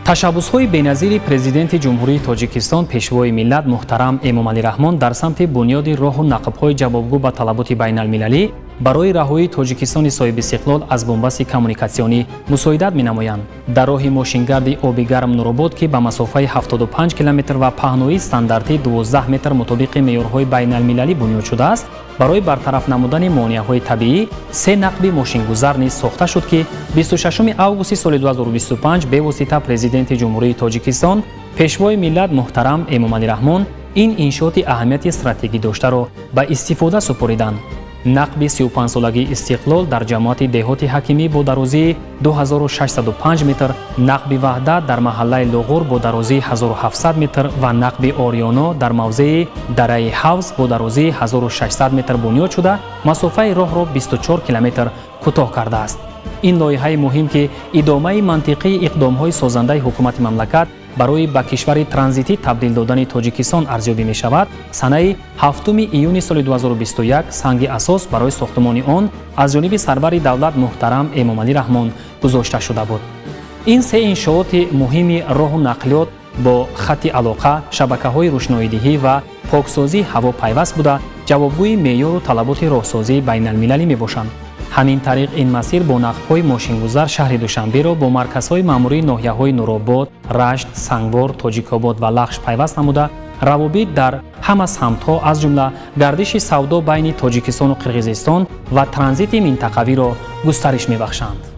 ташаббусҳои беназири президенти ҷумҳурии Тоҷикистон пешвои миллат муҳтарам Эмомалӣ Раҳмон дар самти бунёди роҳу нақбҳои ҷавобгӯ ба талаботи байналмилалӣ барои раҳоии Тоҷикистони соҳиби истиқлол аз бомбаси коммуникатсионӣ мусоидат менамоянд. Дар роҳи мошингарди оби гарм Нуробод ки ба масофаи 75 километр ва паҳнои стандартии 12 метр мутобиқи меъёрҳои байналмилалӣ бунёд шудааст, барои бартараф намудани монеаҳои табиӣ 3 нақби мошингузар низ сохта шуд ки 26 августи соли 2025 бевосита президенти ҷумҳурии Тоҷикистон пешвои миллат муҳтарам Эмомалӣ Раҳмон ин иншооти аҳамияти стратегӣ доштаро ба истифода супориданд. нақби 35-солагии истиқлол дар ҷамоати деҳоти ҳакимӣ бо дарозии 2605 метр, нақби ваҳдат дар маҳаллаи Луғур бо дарозии 1700 метр ва нақби Орёно дар мавзеи Дараи Ҳавз бо дарозии 1600 метр бунёд шуда, масофаи роҳро 24 километр кӯтоҳ кардааст. ин лоиҳаи муҳим ки идомаи мантиқии иқдомҳои созандаи ҳукумати мамлакат барои ба кишвари транзитӣ табдил додани Тоҷикистон арзёбӣ мешавад, санаи 7 июни соли 2021 санги асос барои сохтмони он аз ҷониби сарвари давлат муҳтарам Эмомалӣ Раҳмон гузошта шуда буд. ин се иншооти муҳими роҳу нақлиёт бо хатти алоқа, шабакаҳои рӯшноидиҳӣ ва поксозии ҳаво пайваст буда ҷавобгӯи меъёру талаботи роҳсозии байналмилалӣ мебошанд. ҳамин тариқ ин масир бо нақбҳои мошингузар шаҳри Душанберо бо марказҳои маъмурии ноҳияҳои Нуробод, Рашт, Сангвор, Тоҷикобод ва Лахш пайваст намуда, равобит дар ҳама самтҳо аз ҷумла гардиши савдо байни Тоҷикистону Қирғизистон ва транзити минтақавиро густариш мебахшанд.